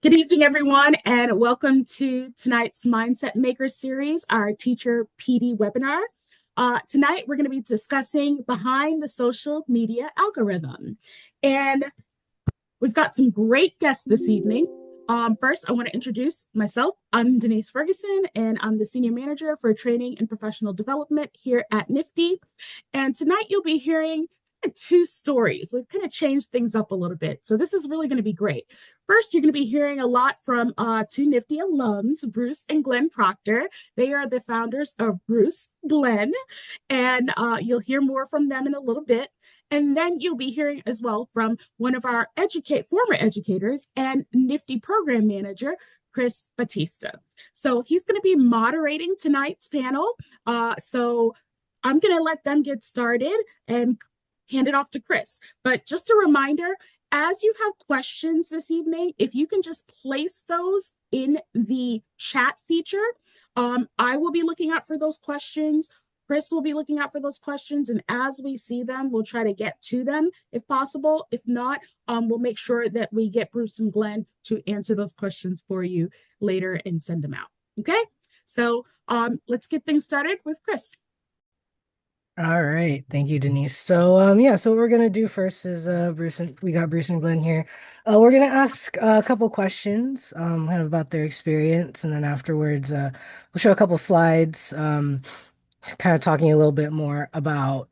Good evening, everyone, and welcome to tonight's Mindset Maker series, our Teacher PD webinar. Tonight, we're going to be discussing behind the social media algorithm. And we've got some great guests this evening. First, I want to introduce myself. I'm Denise Ferguson, and I'm the Senior Manager for Training and Professional Development here at Nifty. And tonight, you'll be hearing two stories. We've kind of changed things up a little bit. So this is really going to be great. First, you're going to be hearing a lot from two Nifty alums, Bruce and Glenn Proctor. They are the founders of Bruce Glenn, and you'll hear more from them in a little bit. And then you'll be hearing as well from one of our former educators and Nifty program manager, Chris Batista. So he's going to be moderating tonight's panel. So I'm going to let them get started and hand it off to Chris. But just a reminder, as you have questions this evening, if you can just place those in the chat feature, I will be looking out for those questions. Chris will be looking out for those questions, and as we see them, we'll try to get to them if possible. If not, we'll make sure that we get Bruce and Glenn to answer those questions for you later and send them out. Okay, so let's get things started with Chris. All right, thank you, Denise. So, so what we're gonna do first is we got Bruce and Glenn here. We're gonna ask a couple questions, kind of about their experience, and then afterwards, we'll show a couple slides, kind of talking a little bit more about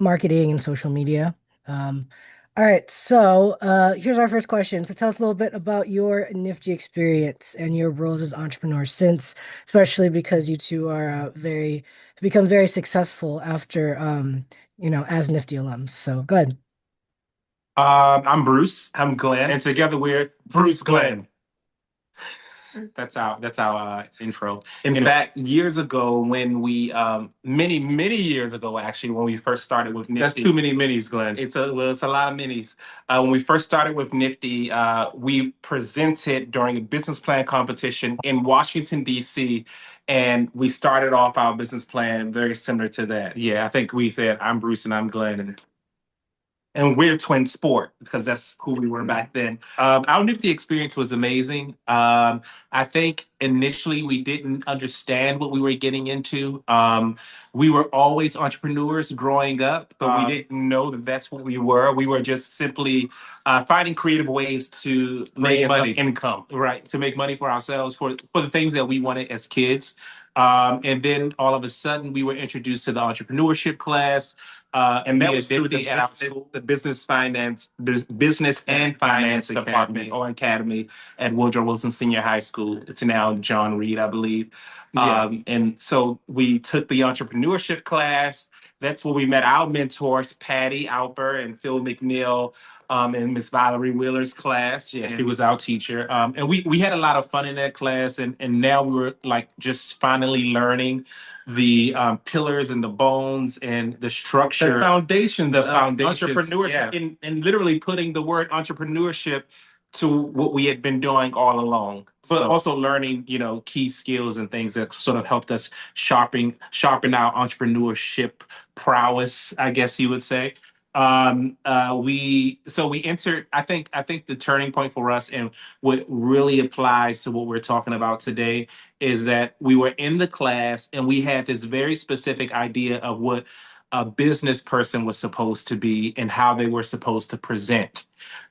marketing and social media. All right, so here's our first question. So tell us a little bit about your Nifty experience and your roles as entrepreneurs since, especially because you two are become very successful after as Nifty alums. So go ahead. I'm Bruce. I'm Glenn, and together we're Bruce Glenn. That's our intro. In fact, years ago when we many years ago actually when we first started with Nifty. That's too many minis, Glenn. It's a lot of minis. When we first started with Nifty, we presented during a business plan competition in Washington D.C. and we started off our business plan very similar to that. Yeah, I think we said I'm Bruce and I'm Glenn, and we're twin sport because that's who we were back then. Our Nifty experience was amazing. I think initially we didn't understand what we were getting into. We were always entrepreneurs growing up, but we didn't know that that's what we were. We were just simply finding creative ways to make money, income, right? To make money for ourselves, for the things that we wanted as kids. And then all of a sudden we were introduced to the entrepreneurship class. And that was through the business and finance department or academy at Woodrow Wilson Senior High School. It's now John Reed, I believe. Yeah. And so we took the entrepreneurship class. That's where we met our mentors, Patty Alper and Phil McNeil, in Miss Valerie Wheeler's class. Yeah, she was our teacher. And we had a lot of fun in that class. And now we were like just finally learning the pillars and the bones and the structure, the foundation of entrepreneurship, and literally putting the word entrepreneurship to what we had been doing all along, but also learning, key skills and things that sort of helped us sharpen our entrepreneurship prowess, I guess you would say. We entered. I think the turning point for us and what really applies to what we're talking about today is that we were in the class and we had this very specific idea of what a business person was supposed to be and how they were supposed to present.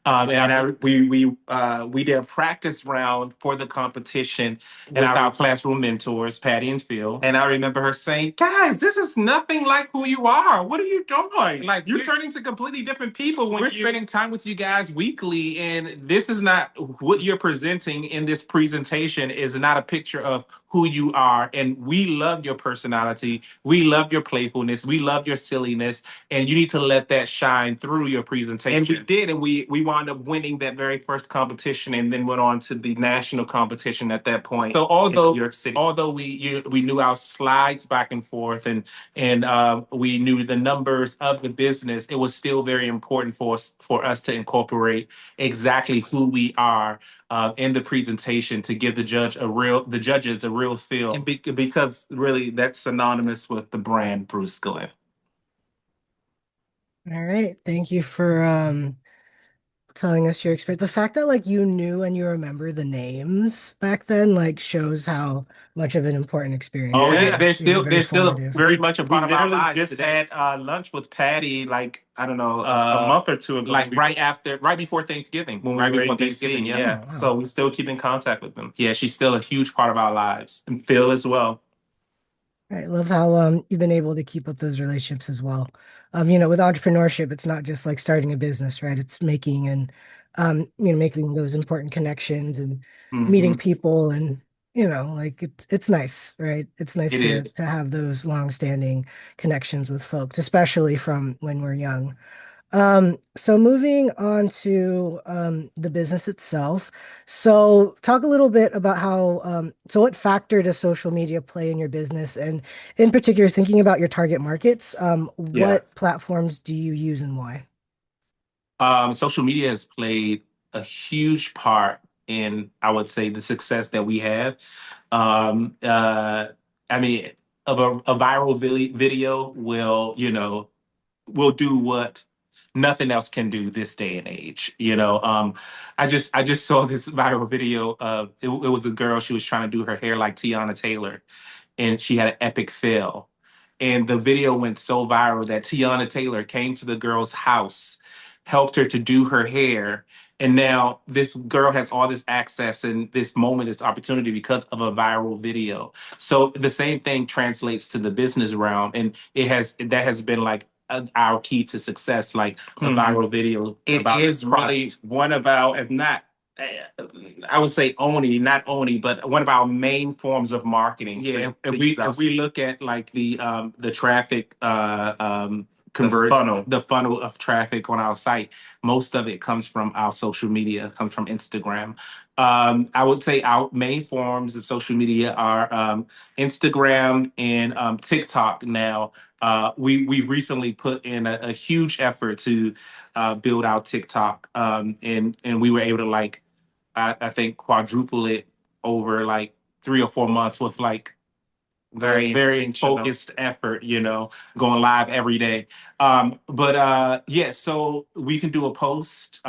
We did a practice round for the competition with our classroom mentors, Patty and Phil. And I remember her saying, "Guys, this is nothing like who you are. What are you doing? Like you're turning to completely different people when we're spending time with you guys weekly, and this is not what you're presenting in this presentation. Is not a picture of who you are. And we love your personality. We love your playfulness. We love your silliness, and you need to let that shine through your presentation." And we did, and we wound up winning that very first competition, and then went on to the national competition at that point. So although we knew our slides back and forth, and we knew the numbers of the business, it was still very important for us to incorporate exactly who we are in the presentation to give the judges a real feel, and because really that's synonymous with the brand Bruce Glenn. All right, thank you telling us your experience. The fact that like you knew and you remember the names back then like shows how much of an important experience Oh it yeah, Yeah. was. Yeah, very they're still formative. very much a We part of our literally lives just today. had lunch with Patty, like, I don't know, a Uh, month or two ago. like right before Thanksgiving, When we right were before in Thanksgiving. DC. Yeah, Yeah. Oh, So wow. we still keep in contact with them. yeah, she's still a huge part of our lives. And Phil as well. I love how you've been able to keep up those relationships as well. With entrepreneurship, it's not just like starting a business, right? It's making and making those important connections and Hmm. meeting people and like it's nice, right? It's nice It is. to have those long-standing connections with folks, especially from when we're young. So moving on to the business itself. So talk a little bit about how so what factor does social media play in your business? And in particular, thinking about your target markets, Yeah. what platforms do you use and why? Social media has played a huge part in, I would say, the success that we have. Um, uh, I mean, a viral video will, will do what nothing else can do this day and age. I just saw this viral video of it was a girl. She was trying to do her hair like Tiana Taylor, and she had an epic fail. And the video went so viral that Tiana Taylor came to the girl's house, helped her to do her hair. And now this girl has all this access and this moment, this opportunity because of a viral video. So the same thing translates to the business realm. And that has been like our key to success, like a viral video. It About is this really product. one of our, if not I would say only, not only, but one of our main forms of marketing. Yeah, if we look at like the traffic convert funnel. the funnel of traffic on our site, most of it comes from our social media, comes from Instagram. I would say our main forms of social media are Instagram and TikTok. Now, we recently put in a huge effort to build out TikTok, and we were able to like I think quadruple it over like 3 or 4 months with like Very very intentional. focused effort, going live every day. But yeah, so we can do a post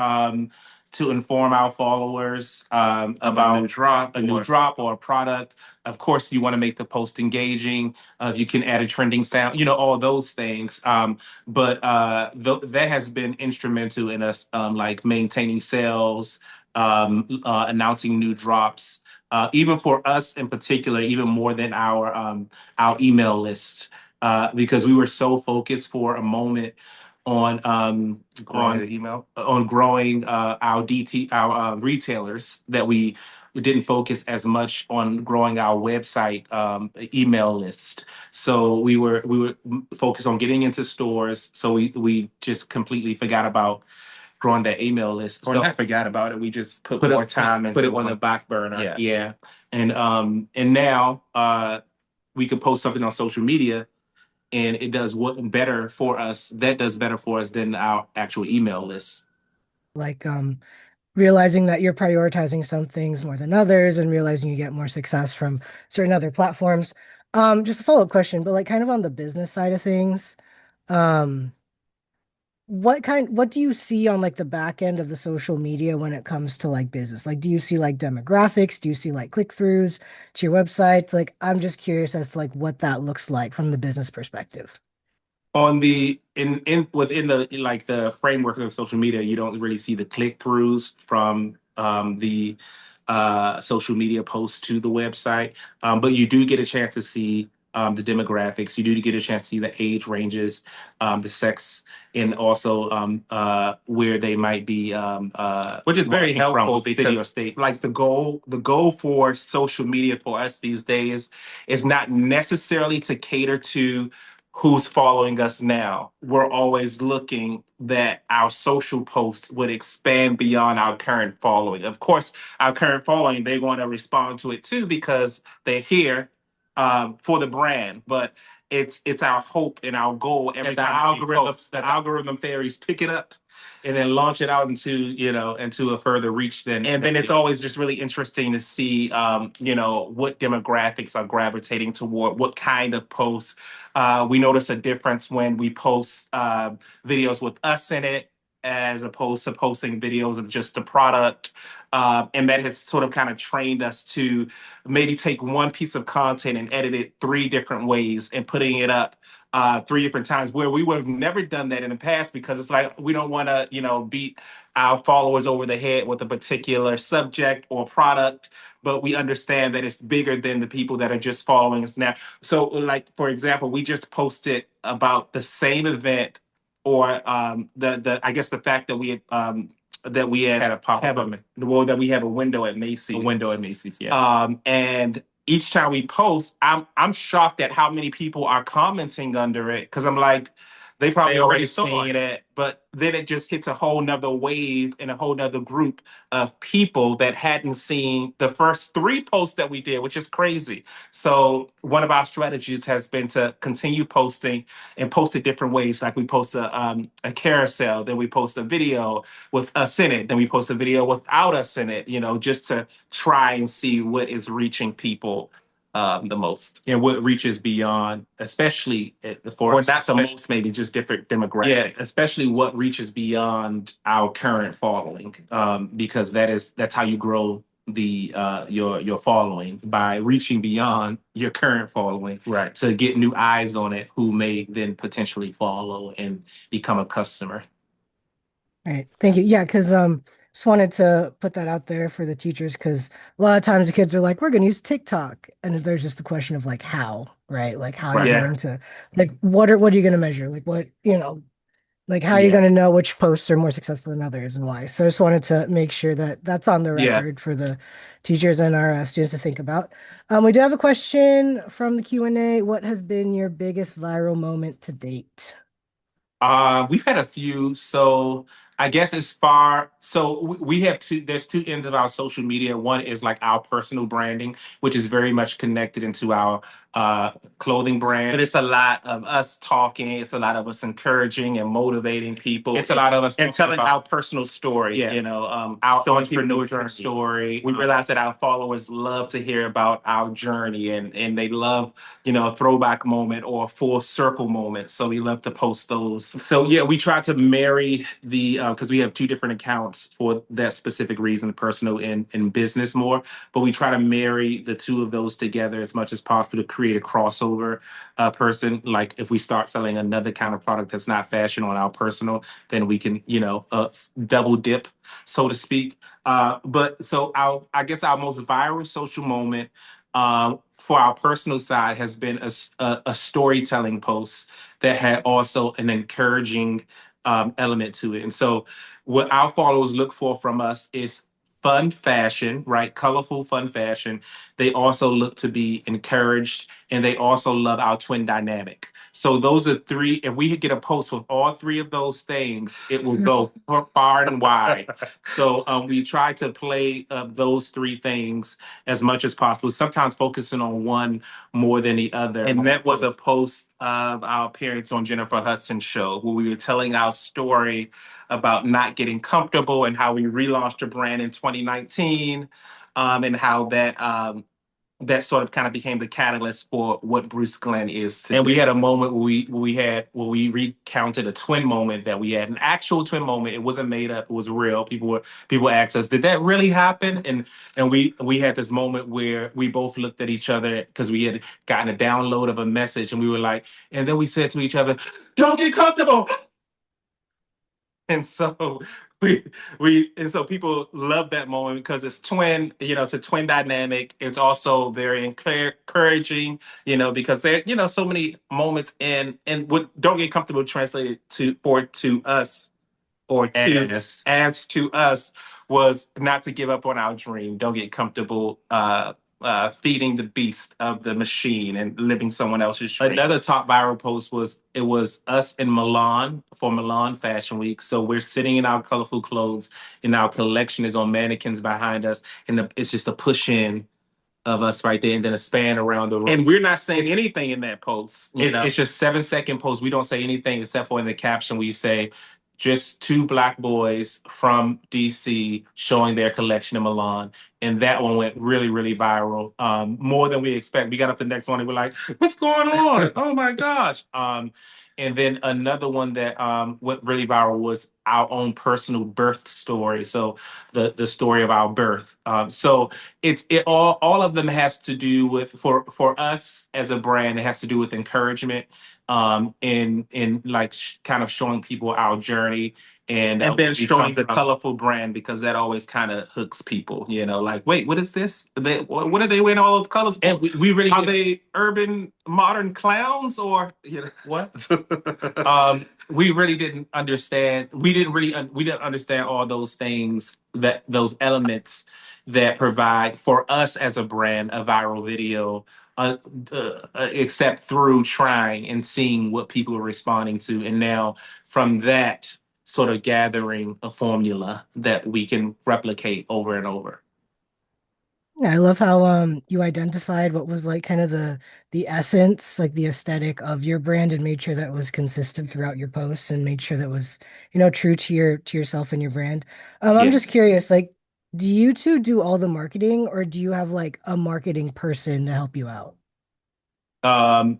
to inform our followers About a about new drop. a new drop or a product. Of course, you want to make the post engaging. You can add a trending sound, all those things. But that has been instrumental in us like maintaining sales, announcing new drops. Even for us in particular, even more than our email list, because we were so focused for a moment on Growing the email. growing our retailers that we didn't focus as much on growing our website email list. So we were focused on getting into stores. So we just completely forgot about growing that email list. Or So not forgot about it. We just put put more it time put it into on the back burner. Yeah. Yeah. And now we could post something on social media and it does what better for us. That does better for us than our actual email list. Like realizing that you're prioritizing some things more than others and realizing you get more success from certain other platforms. Just a follow-up question, but like kind of on the business side of things. Um, what do you see on like the back end of the social media when it comes to like business? Like, do you see like demographics? Do you see like click-throughs to your websites? Like, I'm just curious as to like what that looks like from the business perspective. On the in within the like the framework of social media, you don't really see the click throughs from the social media posts to the website, but you do get a chance to see the demographics. You do get a chance to see the age ranges, the sex, and also where they might be, Which is very walking from helpful with city or because state. like the goal for social media for us these days is not necessarily to cater to who's following us now. We're always looking that our social posts would expand beyond our current following. Of course, our current following, they want to respond to it too because they're here for the brand. But it's our hope and our goal every The time that we algorithm post the algorithm theories pick it up and then launch it out into into a further reach than and then it's always just really interesting to see what demographics are gravitating toward what kind of posts. We notice a difference when we post videos with us in it as opposed to posting videos of just the product. And that has sort of kind of trained us to maybe take one piece of content and edit it 3 different ways and putting it up 3 different times, where we would have never done that in the past, because it's like we don't want to, beat our followers over the head with a particular subject or product, but we understand that it's bigger than the people that are just following us now. So, like, for example, we just posted about the same event, or the I guess the fact that we had a pop up, well, that we have a window at Macy's. A window at Macy's, yeah. And each time we post, I'm shocked at how many people are commenting under it, because I'm like, they probably They already already saw seen it, but then it just hits a whole nother wave and a whole nother group of people that hadn't seen the first 3 posts that we did, which is crazy. So one of our strategies has been to continue posting and post it different ways. Like we post a carousel, then we post a video with us in it, then we post a video without us in it, just to try and see what is reaching people the most. And what reaches beyond, especially Or not the most, maybe just different demographics. Yeah, especially what reaches beyond our current following, because that's how you grow your following, by reaching beyond your current following, Right. to get new eyes on it who may then potentially follow and become a customer. All right, thank you. Yeah, because just wanted to put that out there for the teachers, because a lot of times the kids are like, we're going to use TikTok, and there's just the question of like how, right? Like how are you Yeah. going to, like what are you going to measure? Like what, like how are you Yeah. going to know which posts are more successful than others and why? So I just wanted to make sure that that's on the Yeah. record for the teachers and our students to think about. We do have a question from the Q&A. What has been your biggest viral moment to date? We've had a few. So I guess we have there's 2 ends of our social media. One is like our personal branding, which is very much connected into our clothing brand. But it's a lot of us talking. It's a lot of us encouraging and motivating people. It's a lot of us and talking telling about our personal story. Yeah. Our showing people the entrepreneurship journey. story. We realize that our followers love to hear about our journey, and they love, a throwback moment or a full circle moment. So we love to post those. So yeah, we try to marry because we have 2 different accounts for that specific reason, personal and business more. But we try to marry the 2 of those together as much as possible to create a crossover person. Like if we start selling another kind of product that's not fashion on our personal, then we can, double dip, so to speak. But so I guess our most viral social moment for our personal side has been a storytelling post that had also an encouraging element to it. And so what our followers look for from us is fun fashion, right? Colorful, fun fashion. They also look to be encouraged, and they also love our twin dynamic. So those are 3. If we get a post with all 3 of those things, it will go far and wide. So we try to play those 3 things as much as possible, sometimes focusing on one more than the other. And that was a post of our appearance on Jennifer Hudson's show, where we were telling our story about not getting comfortable and how we relaunched the brand in 2019, and how that sort of kind of became the catalyst for what Bruce Glenn is today. And we had a moment where we recounted a twin moment that we had, an actual twin moment. It wasn't made up; it was real. People asked us, "Did that really happen?" And we had this moment where we both looked at each other because we had gotten a download of a message, and we were like, and then we said to each other, "Don't get comfortable." And so so people love that moment because it's twin, it's a twin dynamic. It's also very encouraging, because there, so many moments and what don't get comfortable translated to us, or as to us, was not to give up on our dream. Don't get comfortable feeding the beast of the machine and living someone else's dream. Another top viral post was us in Milan for Milan Fashion Week. So we're sitting in our colorful clothes, and our collection is on mannequins behind us, and it's just a push in of us right there, and then a span around the room. And we're not saying anything in that post. It's just 7-second post. We don't say anything except for in the caption we say, just 2 Black boys from DC showing their collection in Milan. And that one went really, really viral, more than we expect. We got up the next one and we're like, what's going on? Oh my gosh. And then another one that went really viral was our own personal birth story. So the story of our birth. So it all of them has to do with for us as a brand. It has to do with encouragement, in like kind of showing people our journey. And then showing the colorful brand, because that always kind of hooks people, like, wait, what is this? What are they wearing all those colors for? And we really are they urban modern clowns or what? We really didn't understand. We didn't understand all those things, that those elements that provide for us as a brand a viral video, except through trying and seeing what people are responding to, and now from that sort of gathering a formula that we can replicate over and over. Yeah, I love how you identified what was like kind of the essence, like the aesthetic of your brand, and made sure that was consistent throughout your posts and made sure that was, true to yourself and your brand. I'm Yeah. just curious, like, do you two do all the marketing or do you have like a marketing person to help you out?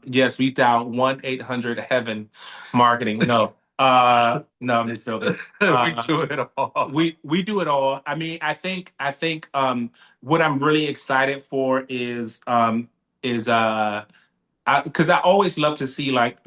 Yes, we dial 1-800-HEAVEN marketing. No. No, I'm just joking. We do it all. We do it all. I mean, I think what I'm really excited for is because I always love to see like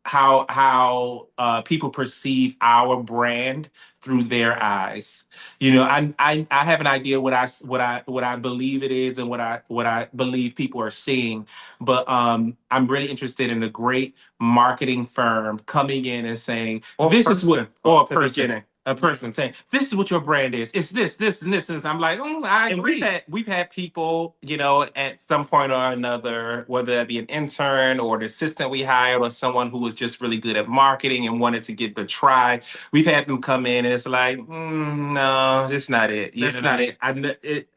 how people perceive our brand through their eyes. I have an idea what I believe it is and what I believe people are seeing, but I'm really interested in a great marketing firm coming in and saying, or this is what, or a person. A person saying, "This is what your brand is. It's this, this, and this." And I'm like, "Oh, I agree." And we've had people, at some point or another, whether that be an intern or an assistant we hired, or someone who was just really good at marketing and wanted to give it a try. We've had them come in and it's like, no, that's not it. That's not it.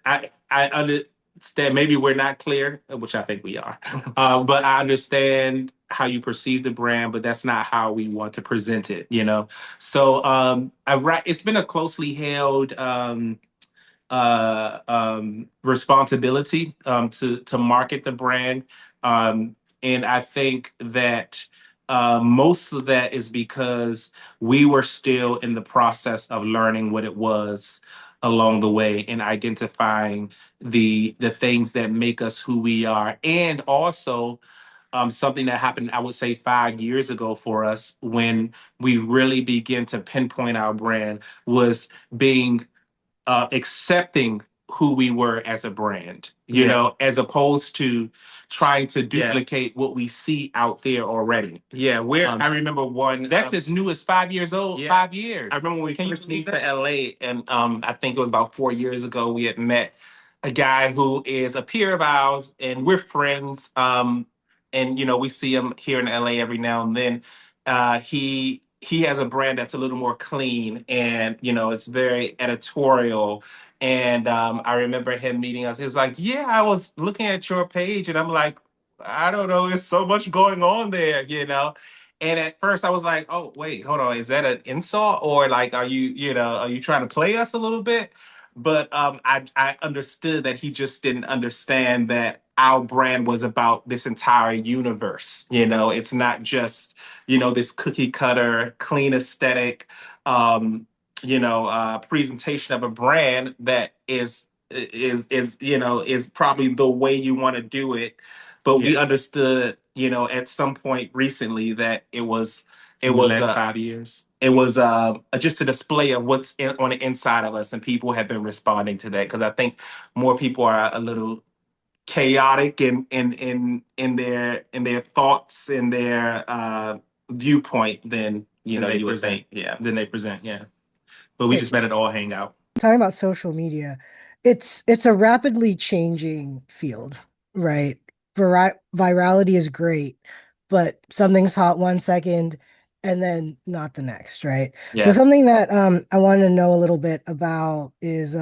I understand. Maybe we're not clear, which I think we are. But I understand how you perceive the brand, but that's not how we want to present it. So it's been a closely held responsibility to market the brand, and I think that most of that is because we were still in the process of learning what it was along the way and identifying the things that make us who we are, and also something that happened, I would say, 5 years ago for us when we really began to pinpoint our brand was being accepting who we were as a brand, as opposed to trying to duplicate what we see out there already. Yeah, I remember one that's as new as 5 years old. Yeah. 5 years. I remember when we first moved to LA, and I think it was about 4 years ago. We had met a guy who is a peer of ours, and we're friends. And we see him here in LA every now and then. He has a brand that's a little more clean, and it's very editorial. And I remember him meeting us. He was like, "Yeah, I was looking at your page," and I'm like, "I don't know. There's so much going on there." And at first, I was like, "Oh, wait, hold on. Is that an insult, or like, are you trying to play us a little bit?" But I understood that he just didn't understand that our brand was about this entire universe. It's not just this cookie cutter, clean aesthetic, presentation of a brand that is probably the way you want to do it. But we understood, at some point recently that it was 5 years. It was just a display of what's on the inside of us, and people have been responding to that because I think more people are a little chaotic in their thoughts and their viewpoint than you would think. Yeah, than they present. Yeah, but we Hey, just let it all hang out. talking about social media, it's a rapidly changing field, right? Virality is great, but something's hot 1 second and then not the next, right? So Yeah. something that I wanted to know a little bit about is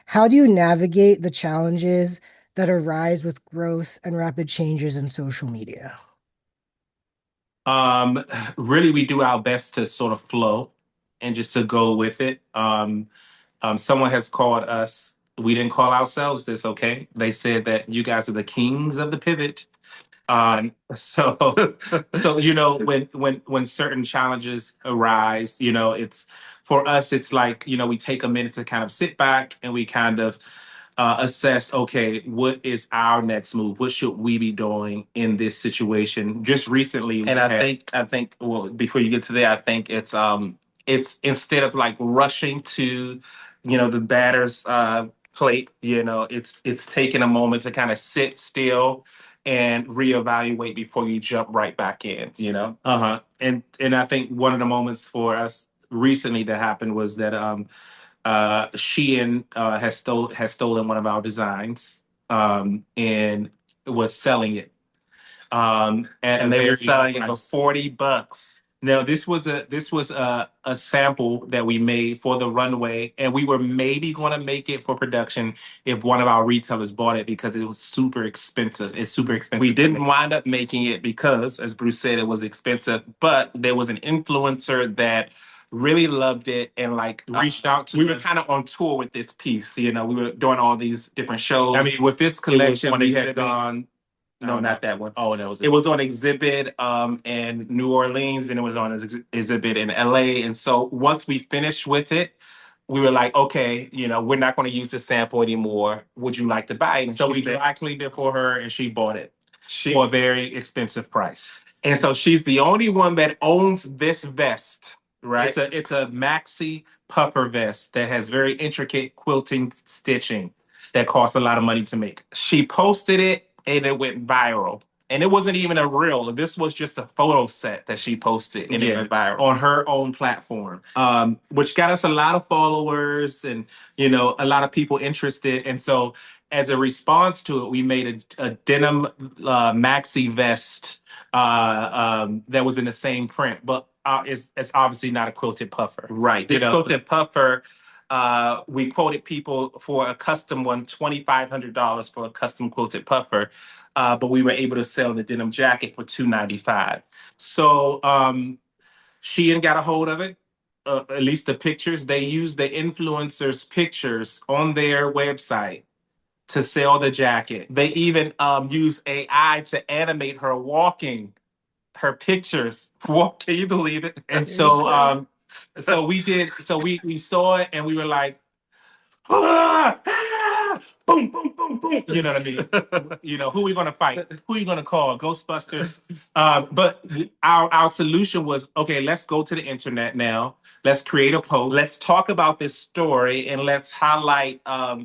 how do you navigate the challenges that arise with growth and rapid changes in social media? Um, Really, we do our best to sort of flow and just to go with it. Someone has called us. We didn't call ourselves this, okay? They said that you guys are the kings of the pivot. So so you know when certain challenges arise, you know, it's for us, it's like, you know, we take a minute to kind of sit back and we kind of assess, okay, what is our next move? What should we be doing in this situation? Just recently, and I think, well, before you get to there, I think it's instead of like rushing to, you know, the batter's plate, you know, it's taking a moment to kind of sit still and reevaluate before you jump right back in, you know. Uh-huh. And I think one of the moments for us recently that happened was that Shein has stolen one of our designs, and was selling it, at And a they were very selling low it for price. $40. No, this was a sample that we made for the runway, and we were maybe going to make it for production if one of our retailers bought it because it was super expensive. It's super expensive. We to didn't make. wind up making it because, as Bruce said, it was expensive, but there was an influencer that really loved it and like Reached out to we were us. kind of on tour with this piece. You know, we were doing all these different shows. I mean, with this collection, on we exhibit. had gone. No, not that one. Oh, that was It was on exhibit in New Orleans, and it was on exhibit in LA. And so once we finished with it, we were like, okay, you know, we're not going to use this sample anymore. Would you like to buy it? And So she we said dry cleaned it for her, and she bought it she, for a very expensive price. and so she's the only one that owns this vest, right? It's a maxi puffer vest that has very intricate quilting stitching that costs a lot of money to make. She posted it and it went viral. And it wasn't even a reel. This was just a photo set that she posted and it went viral. On her own platform, which got us a lot of followers and, you know, a lot of people interested. And so, as a response to it, we made a denim maxi vest that was in the same print, but it's obviously not a quilted puffer. Right. This You know, quilted puffer, we quoted people for a custom one, $2,500 for a custom quilted puffer. But we were able to sell the denim jacket for $295. So Shein got a hold of it. At least the pictures. They used the influencers' pictures on their website to sell the jacket. They even used AI to animate her walking, her pictures. Can you believe it? And so so we did. So we saw it and we were like, ah, ah, boom, boom, boom, boom. You know what I mean? You know, who we gonna fight? Who you gonna call? Ghostbusters. But our solution was, okay, let's go to the internet now. Let's create a post. Let's talk about this story and let's highlight,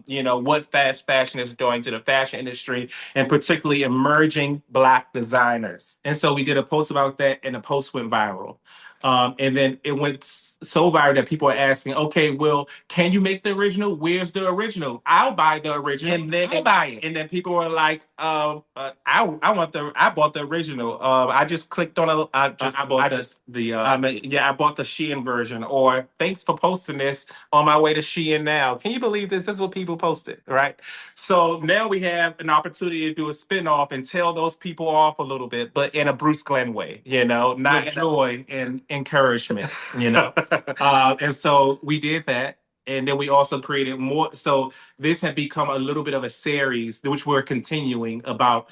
you know, what fast fashion is doing to the fashion industry and particularly emerging Black designers. And so we did a post about that, and the post went viral. And then it went so viral that people are asking, okay, well, can you make the original? Where's the original? I'll buy the original. And then I'll buy it. And then people were like, I bought the original. I just clicked on a I bought I bought the Shein version. Or thanks for posting this on my way to Shein now. Can you believe this? This is what people posted, right? So now we have an opportunity to do a spinoff and tell those people off a little bit, but in a Bruce Glenn way, you know, not with joy and encouragement, you know. And so we did that. And then we also created more. So this had become a little bit of a series, which we're continuing about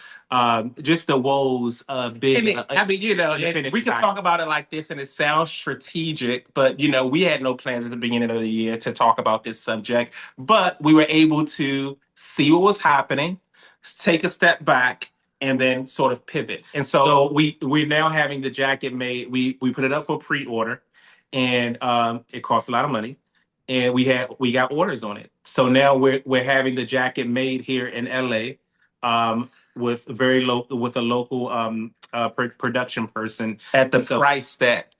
just the woes of big. I mean, you know, independent we can design. talk about it like this, and it sounds strategic, but you know, we had no plans at the beginning of the year to talk about this subject, but we were able to see what was happening, take a step back, and then sort of pivot. And So we're now having the jacket made. We put it up for pre-order, and it costs a lot of money, and we got orders on it. So now we're having the jacket made here in LA, with very local with a local production person. at the So price that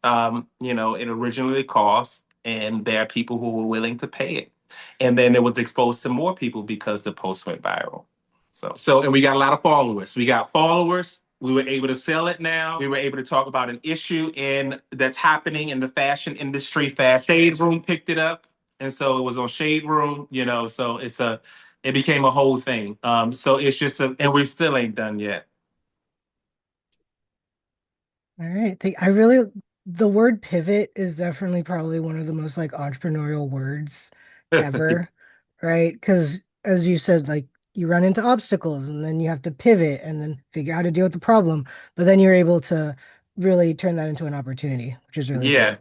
you know it originally cost, and there are people who were willing to pay it. And then it was exposed to more people because the post went viral. So and we got a lot of followers. We got followers. We were able to sell it now. we were able to talk about an issue in that's happening in the fashion industry. Fashion Shade Room picked it up, and so it was on Shade Room. You know, so it became a whole thing. So it's just and we still ain't done yet. All right. The word pivot is definitely probably one of the most like entrepreneurial words ever, right? Because as you said, like you run into obstacles and then you have to pivot and then figure out how to deal with the problem. But then you're able to really turn that into an opportunity, which is really Yeah.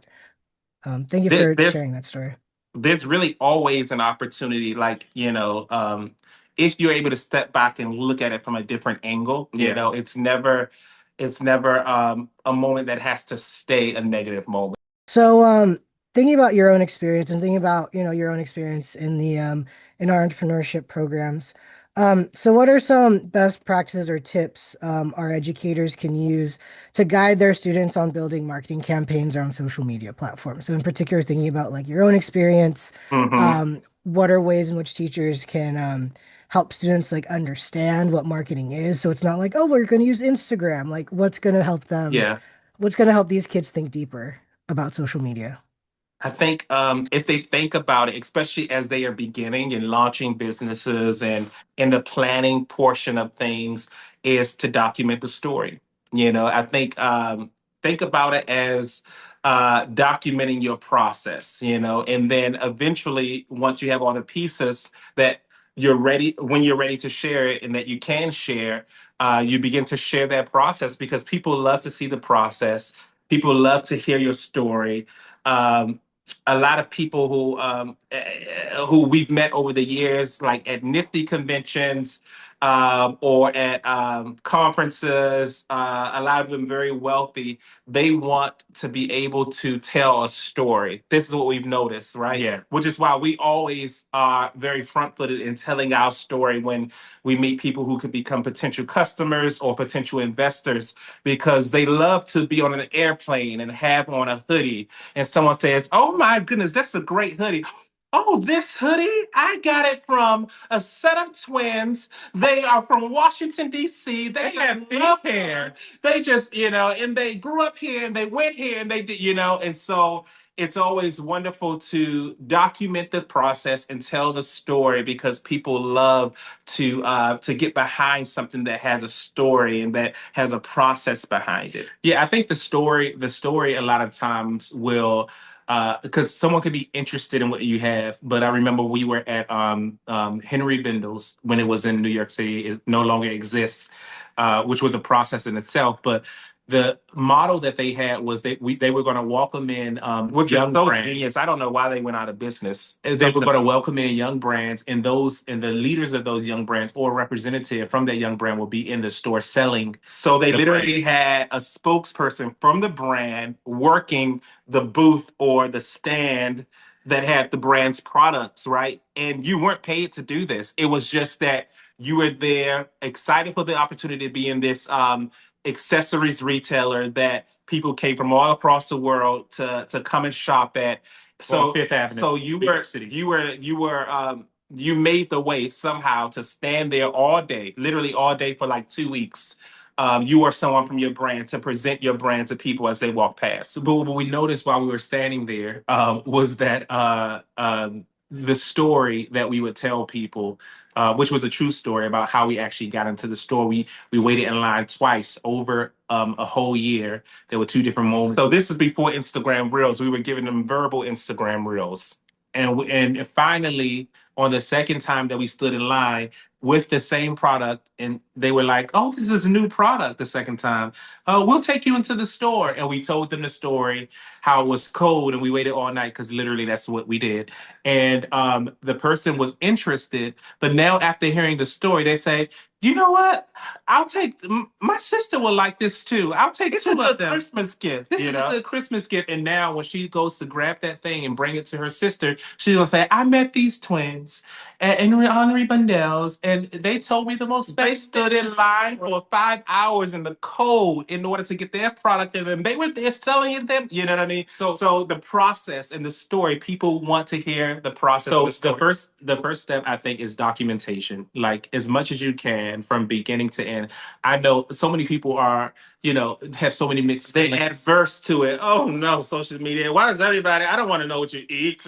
great. Thank you There- for there's sharing that story. there's really always an opportunity, like, if you're able to step back and look at it from a different angle. It's never a moment that has to stay a negative moment. So, thinking about your own experience and thinking about, your own experience in the in our entrepreneurship programs. So what are some best practices or tips our educators can use to guide their students on building marketing campaigns or on social media platforms? So in particular, thinking about like your own experience, Hmm. what are ways in which teachers can help students like understand what marketing is? So it's not like, oh, we're going to use Instagram. Like, Yeah. what's going to help these kids think deeper about social media? I think if they think about it, especially as they are beginning and launching businesses and in the planning portion of things, is to document the story. I think about it as documenting your process. And then eventually, once you have all the pieces that when you're ready to share it and that you can share, you begin to share that process because people love to see the process. People love to hear your story. Um, a lot of people who we've met over the years, like at Nifty conventions or at conferences. A lot of them very wealthy. They want to be able to tell a story. This is what we've noticed, right? Yeah. Which is why we always are very front-footed in telling our story when we meet people who could become potential customers or potential investors, because they love to be on an airplane and have on a hoodie and someone says, "Oh my goodness, that's a great hoodie. Oh, this hoodie, I got it from a set of twins. They are from Washington, D.C. They just have pink love hair. hair. They just, and they grew up here and they went here and they did, and so it's always wonderful to document the process and tell the story because people love to get behind something that has a story and that has a process behind it. Yeah, I think the story a lot of times will because someone could be interested in what you have. But I remember we were at Henry Bendel's when it was in New York City. It no longer exists, which was a process in itself. But the model that they had was they were going to welcome in Which is young so brands. genius. I don't know why they went out of business. They were going to welcome in young brands, and the leaders of those young brands or representative from that young brand will be in the store selling So they the literally brand. had a spokesperson from the brand working the booth or the stand that had the brand's products, right? And you weren't paid to do this. It was just that you were there, excited for the opportunity to be in this accessories retailer that people came from all across the world to come and shop at. On So Fifth Avenue, so New York City. you made the way somehow to stand there all day, literally all day for like 2 weeks. You or someone from your brand to present your brand to people as they walk past. But what we noticed while we were standing there was that the story that we would tell people, which was a true story about how we actually got into the store. We waited in line twice over a whole year. There were two different moments. So this is before Instagram Reels. We were giving them verbal Instagram Reels. And finally, on the second time that we stood in line with the same product, and they were like, "Oh, this is a new product." The second time, we'll take you into the store, and we told them the story, how it was cold, and we waited all night because literally that's what we did. And the person was interested, but now after hearing the story, they say, "You know what? My sister will like this too. I'll take This two is a of them." Christmas gift. This is a Christmas gift. And now when she goes to grab that thing and bring it to her sister, she's gonna say, "I met these twins at Henry Bundel's, and they told me the most They special stood in things." line for 5 hours in the cold in order to get their product to them. They were there selling it to them. You know what I mean? So the process and the story, people want to hear the process. So of the story. the first step I think is documentation, like as much as you can from beginning to end. I know so many people are, have so many mixed They feelings. adverse to it. Oh no, social media. Why does everybody? I don't want to know what you eat.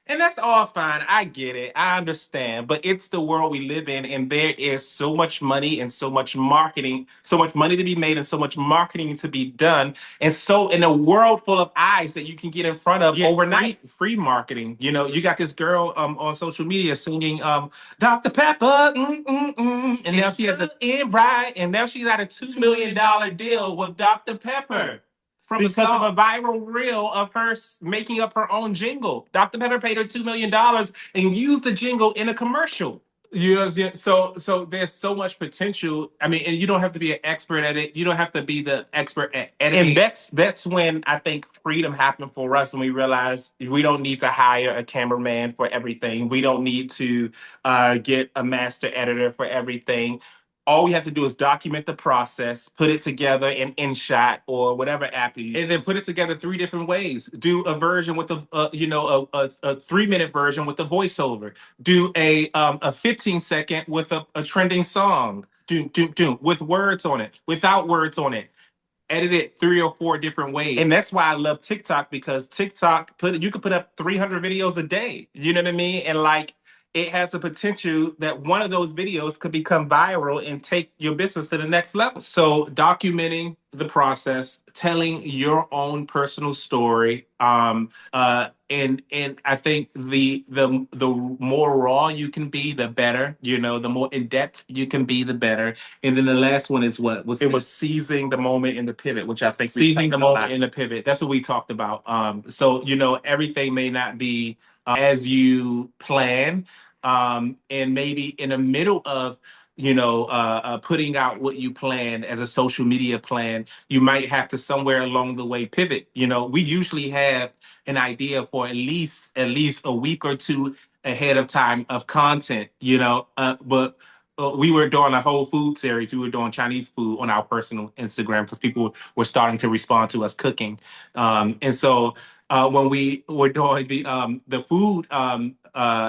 And that's all fine. I get it. I understand. But it's the world we live in, and there is so much money and so much marketing, so much money to be made and so much marketing to be done. And so in a world full of eyes that you can get in front of overnight. Free marketing. You know, you got this girl on social media singing Dr. Pepper. And now she has and now she's got a $2 million deal with Dr. Pepper because of a viral reel of her making up her own jingle. Dr. Pepper paid her $2 million and used the jingle in a commercial. So there's so much potential. I mean, and you don't have to be an expert at it. You don't have to be the expert at editing. And that's when I think freedom happened for us, when we realized we don't need to hire a cameraman for everything. We don't need to get a master editor for everything. All we have to do is document the process, put it together in InShot or whatever app you use, and then put it together 3 different ways. Do a version with a 3-minute version with a voiceover. Do a 15-second with a trending song. Do with words on it, without words on it. Edit it 3 or 4 different ways. And that's why I love TikTok, because TikTok you could put up 300 videos a day. You know what I mean? And like, it has the potential that one of those videos could become viral and take your business to the next level. So documenting the process, telling your own personal story, and I think the more raw you can be, the better. You know, the more in depth you can be, the better. And then the last one is what was it? Was seizing the moment in the pivot, which I think seizing the moment in the pivot. That's what we talked about. So you know, everything may not be as you plan, and maybe in the middle of putting out what you planned as a social media plan, you might have to somewhere along the way pivot. You know, we usually have an idea for at least a week or two ahead of time of content. But we were doing a whole food series. We were doing Chinese food on our personal Instagram because people were starting to respond to us cooking, and so. When we were doing the food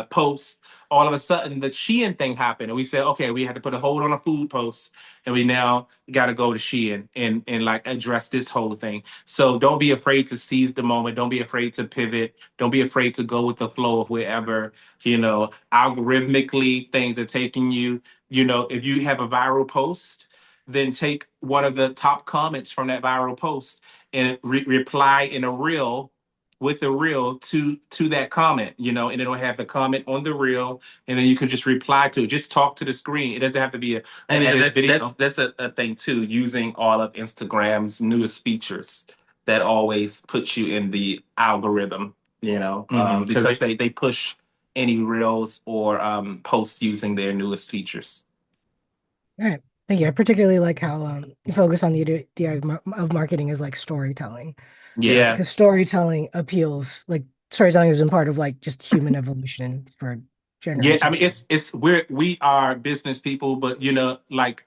posts, all of a sudden the Shein thing happened, and we said, okay, we had to put a hold on a food post, and we now got to go to Shein and like address this whole thing. So don't be afraid to seize the moment. Don't be afraid to pivot. Don't be afraid to go with the flow of wherever algorithmically things are taking you. You know, if you have a viral post, then take one of the top comments from that viral post and reply in a reel with a reel to that comment, and it'll have the comment on the reel, and then you can just reply to it. Just talk to the screen. It doesn't have to be video. That's a thing too, using all of Instagram's newest features that always puts you in the algorithm, because they push any reels or posts using their newest features. All right. Thank you. I particularly like how you focus on the idea of marketing as like storytelling. Yeah. Because storytelling appeals, like storytelling has been part of like just human evolution for generations. Yeah, I mean, we are business people, but like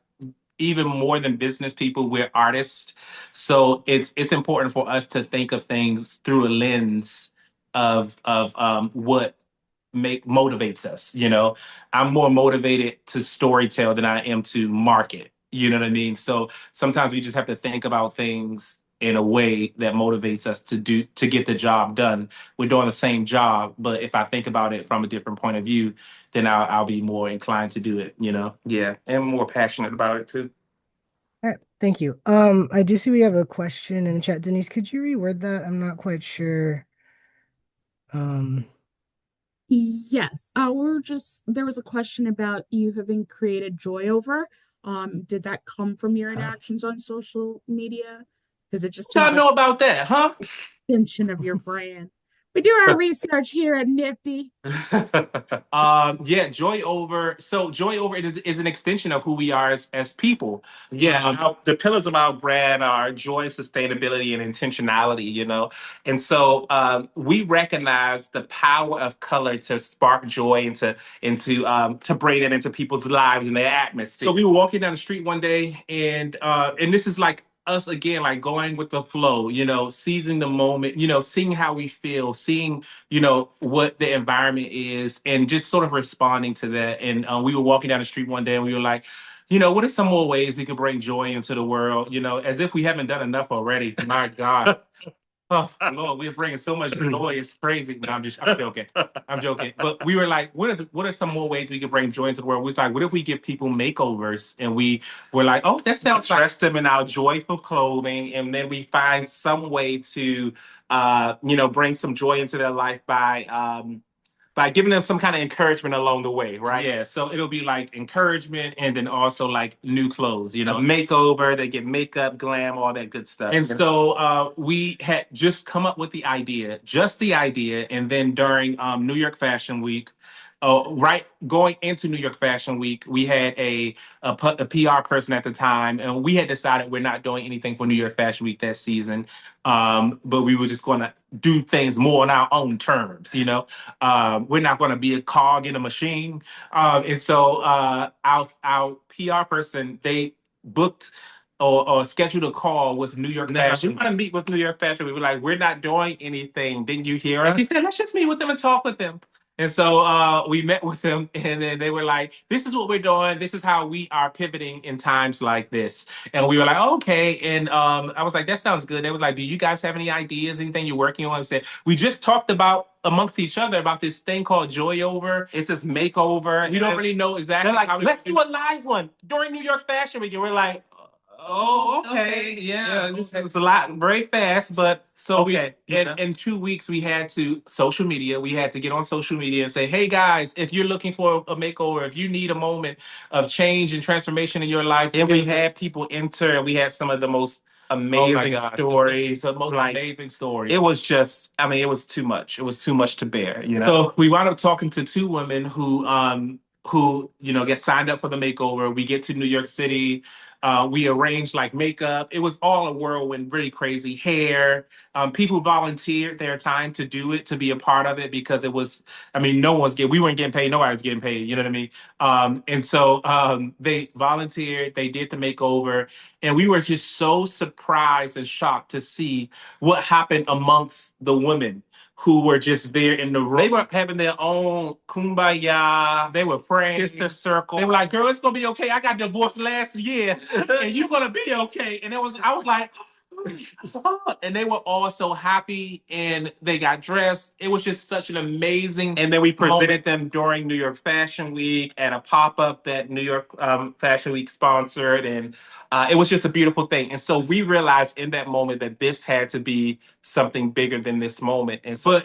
even more than business people, we're artists. So it's important for us to think of things through a lens of what motivates us. I'm more motivated to storytell than I am to market. You know what I mean? So sometimes we just have to think about things in a way that motivates us to get the job done. We're doing the same job, but if I think about it from a different point of view, then I'll be more inclined to do it. Yeah, and more passionate about it too. All right, thank you. I do see we have a question in the chat. Denise, could you reword that? I'm not quite sure. Yes. There was a question about you having created Joy Over. Did that come from your interactions on social media? Because it just Y'all know about that, huh? Extension of your brand. We do our research here at Nifty. Yeah, Joy Over. So Joy Over is an extension of who we are as people. Yeah, the pillars of our brand are joy, sustainability, and intentionality. And so we recognize the power of color to spark joy and to bring it into people's lives and their atmosphere. So we were walking down the street one day, and this is like us again, like going with the flow, seizing the moment, seeing how we feel, seeing, what the environment is, and just sort of responding to that. And we were walking down the street one day, and we were like, what are some more ways we could bring joy into the world? As if we haven't done enough already. My God. Oh Lord, we're bringing so much joy. It's crazy. No, I'm joking. I'm joking. But we were like, what are some more ways we could bring joy into the world? We was like, what if we give people makeovers? And we were like, oh, that sounds like dress them in our joyful clothing, and then we find some way to, bring some joy into their life by giving them some kind of encouragement along the way, right? Yeah, so it'll be like encouragement and then also like new clothes, a makeover, they get makeup, glam, all that good stuff. And so we had just come up with just the idea, and then during New York Fashion Week, right going into New York Fashion Week, we had a PR person at the time, and we had decided we're not doing anything for New York Fashion Week that season, but we were just going to do things more on our own terms, we're not going to be a cog in a machine. And so our PR person, they booked or scheduled a call with New York Fashion. We want to meet with New York Fashion. We were like, we're not doing anything. Didn't you hear us? He said, let's just meet with them and talk with them. And so we met with them, and then they were like, this is what we're doing. This is how we are pivoting in times like this. And we were like, oh, okay. And I was like, that sounds good. They was like, do you guys have any ideas, anything you're working on? I said, we just talked about amongst each other about this thing called Joy Over. It's this makeover. We don't really know exactly. They're like, let's do a live one during New York Fashion Week. And we're like, oh, okay. Yeah, this is a lot very fast, but so okay. In 2 weeks, we had to social media. We had to get on social media and say, hey guys, if you're looking for a makeover, if you need a moment of change and transformation in your life, and we had people enter, and we had some of the most amazing stories. The most amazing stories. It was just, it was too much. It was too much to bear, So we wound up talking to two women who get signed up for the makeover. We get to New York City. We arranged like makeup. It was all a whirlwind, really crazy hair. People volunteered their time to do it, to be a part of it, because it was, we weren't getting paid. Nobody was getting paid. You know what I mean? And so they volunteered, they did the makeover, and we were just so surprised and shocked to see what happened amongst the women who were just there in the room. They were having their own kumbaya. They were praying. Sister circle. They were like, girl, it's going to be okay. I got divorced last year, and you're going to be okay. And I was like, and they were all so happy, and they got dressed. It was just such an amazing. And then we presented them during New York Fashion Week at a pop-up that New York Fashion Week sponsored, and it was just a beautiful thing. And so we realized in that moment that this had to be something bigger than this moment. And so,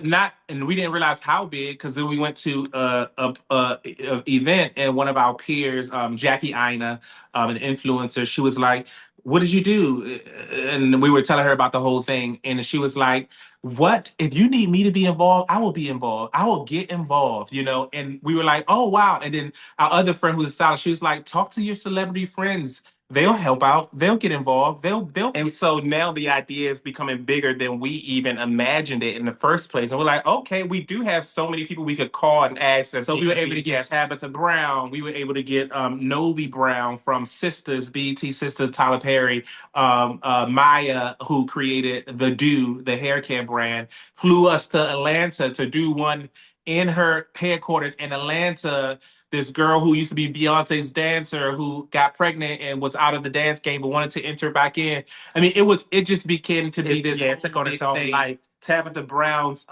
and we didn't realize how big, because then we went to a event, and one of our peers, Jackie Aina, an influencer, she was like, what did you do? And we were telling her about the whole thing. And she was like, what? If you need me to be involved, I will be involved. I will get involved, And we were like, oh, wow. And then our other friend who's a stylist, she was like, talk to your celebrity friends. They'll help out. They'll get involved. And so now the idea is becoming bigger than we even imagined it in the first place. And we're like, okay, we do have so many people we could call and ask. So we were able to get Tabitha Brown. We were able to get Novi Brown from Sisters, BET Sisters, Tyler Perry. Maya, who created The Do, the hair care brand, flew us to Atlanta to do one in her headquarters in Atlanta. This girl who used to be Beyonce's dancer, who got pregnant and was out of the dance game but wanted to enter back in. It just began to be this. Yeah, it took on its own life. Tabitha Brown's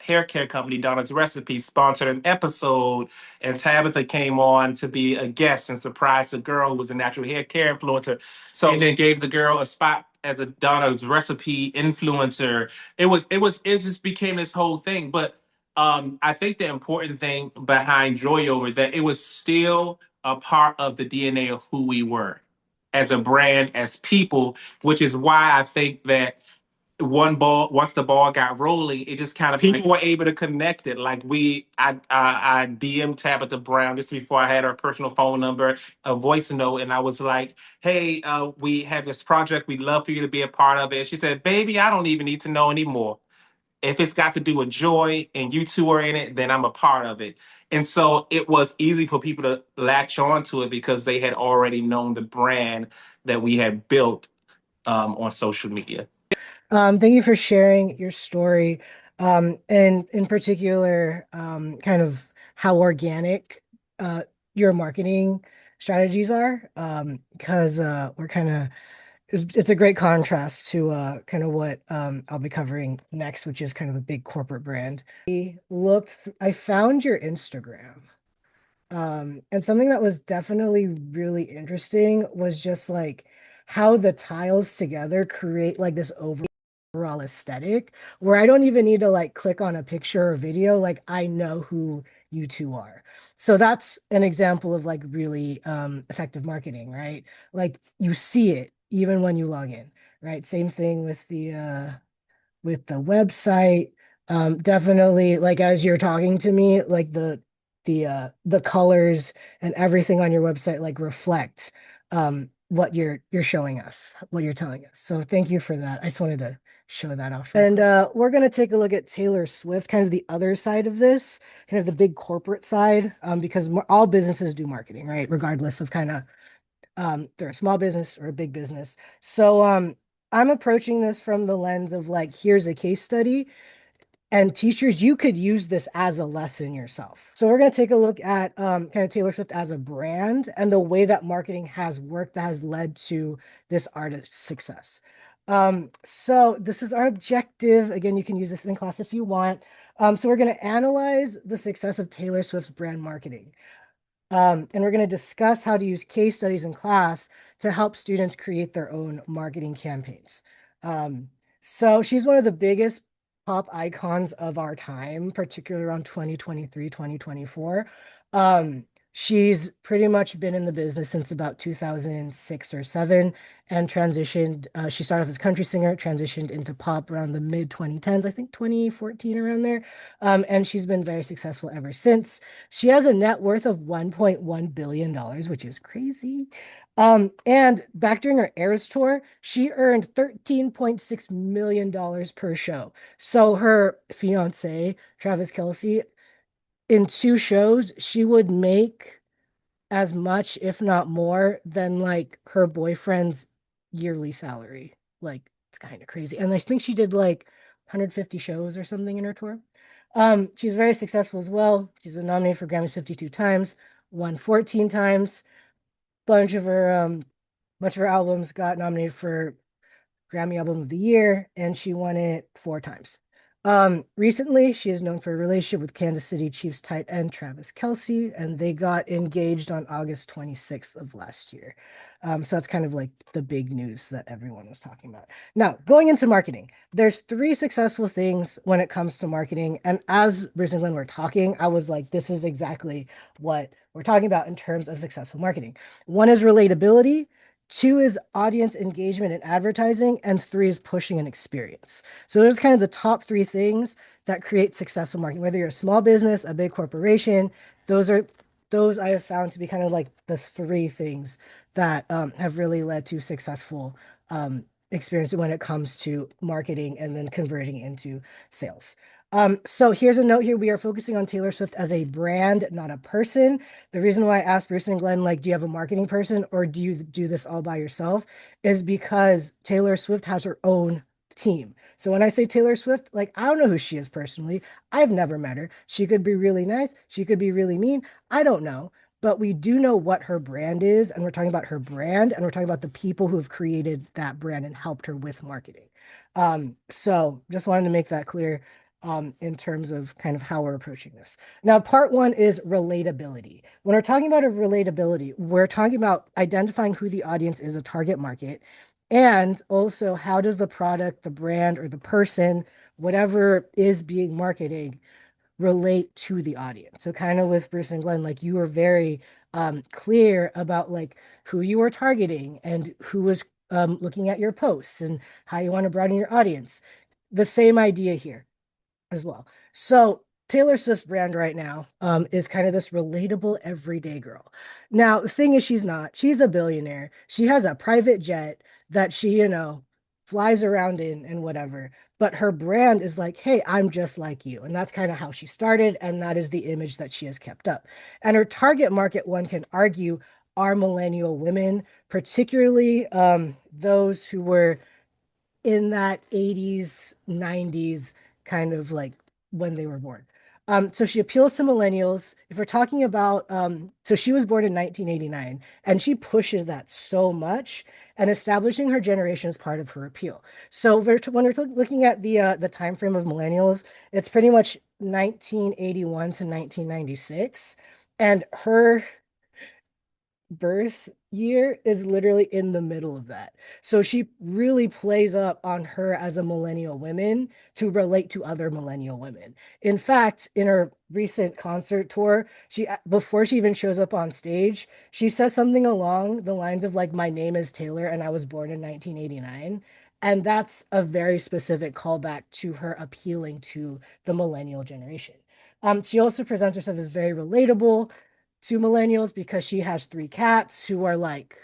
hair care company, Donna's Recipe, sponsored an episode, and Tabitha came on to be a guest and surprised a girl who was a natural hair care influencer. So, and then gave the girl a spot as a Donna's Recipe influencer. It just became this whole thing. But I think the important thing behind Joy Over, that it was still a part of the DNA of who we were as a brand, as people, which is why I think that once the ball got rolling, it just kind of people were able to connect it. Like I DM'd Tabitha Brown just before I had her personal phone number, a voice note, and I was like, hey, we have this project. We'd love for you to be a part of it. She said, baby, I don't even need to know anymore. If it's got to do with joy and you two are in it, then I'm a part of it. And so it was easy for people to latch on to it because they had already known the brand that we had built on social media. Thank you for sharing your story, and in particular, kind of how organic your marketing strategies are, because we're kind of it's a great contrast to kind of what I'll be covering next, which is kind of a big corporate brand. I found your Instagram. And something that was definitely really interesting was just like how the tiles together create like this overall aesthetic where I don't even need to like click on a picture or video, like I know who you two are. So that's an example of like really effective marketing, right? Like you see it even when you log in, right? Same thing with the website. Definitely like as you're talking to me, like the colors and everything on your website like reflect what you're showing us, what you're telling us. So thank you for that. I just wanted to show that off. And we're gonna take a look at Taylor Swift, kind of the other side of this, kind of the big corporate side, because all businesses do marketing, right? Regardless of kind of they're a small business or a big business. So I'm approaching this from the lens of like, here's a case study, and teachers, you could use this as a lesson yourself. So we're going to take a look at kind of Taylor Swift as a brand and the way that marketing has worked that has led to this artist's success. So this is our objective. Again, you can use this in class if you want. So we're going to analyze the success of Taylor Swift's brand marketing. And we're going to discuss how to use case studies in class to help students create their own marketing campaigns. So she's one of the biggest pop icons of our time, particularly around 2023, 2024. She's pretty much been in the business since about 2006 or 7 and transitioned. She started off as a country singer, transitioned into pop around the mid 2010s, I think 2014 around there. And she's been very successful ever since. She has a net worth of $1.1 billion, which is crazy. And back during her Eras tour, she earned $13.6 million per show. So her fiance, Travis Kelce, in 2 shows, she would make as much, if not more, than like her boyfriend's yearly salary. Like it's kind of crazy. And I think she did like 150 shows or something in her tour. She's very successful as well. She's been nominated for Grammys 52 times, won 14 times. Bunch of her albums got nominated for Grammy Album of the Year, and she won it 4 times. Recently, she is known for a relationship with Kansas City Chiefs tight end Travis Kelce, and they got engaged on August 26th of last year. So that's kind of like the big news that everyone was talking about. Now, going into marketing, there's 3 successful things when it comes to marketing. And as Bruce and Glenn were talking, I was like, this is exactly what we're talking about in terms of successful marketing. 1 is relatability. 2 is audience engagement and advertising, and 3 is pushing an experience. So those are kind of the top 3 things that create successful marketing. Whether you're a small business, a big corporation, those I have found to be kind of like the 3 things that have really led to successful experience when it comes to marketing and then converting into sales. So here's a note here. We are focusing on Taylor Swift as a brand, not a person. The reason why I asked Bruce and Glenn, like, do you have a marketing person or do you do this all by yourself? Is because Taylor Swift has her own team. So when I say Taylor Swift, like, I don't know who she is personally. I've never met her. She could be really nice. She could be really mean. I don't know. But we do know what her brand is, and we're talking about her brand, and we're talking about the people who have created that brand and helped her with marketing. So just wanted to make that clear in terms of kind of how we're approaching this. Now, part 1 is relatability. When we're talking about a relatability, we're talking about identifying who the audience is, a target market, and also how does the product, the brand, or the person, whatever is being marketed, relate to the audience. So kind of with Bruce and Glenn, like you were very clear about like who you were targeting and who was looking at your posts and how you want to broaden your audience. The same idea here as well. So Taylor Swift's brand right now is kind of this relatable everyday girl. Now, the thing is, she's not. She's a billionaire. She has a private jet that she, flies around in and whatever. But her brand is like, hey, I'm just like you. And that's kind of how she started. And that is the image that she has kept up. And her target market, one can argue, are millennial women, particularly those who were in that 80s, 90s kind of like when they were born. So she appeals to millennials. If we're talking about, so she was born in 1989, and she pushes that so much and establishing her generation as part of her appeal. So when we're looking at the time frame of millennials, it's pretty much 1981 to 1996, and her birth year is literally in the middle of that. So she really plays up on her as a millennial woman to relate to other millennial women. In fact, in her recent concert tour, she before she even shows up on stage, she says something along the lines of like, "My name is Taylor and I was born in 1989." And that's a very specific callback to her appealing to the millennial generation. She also presents herself as very relatable to millennials because she has three cats who are like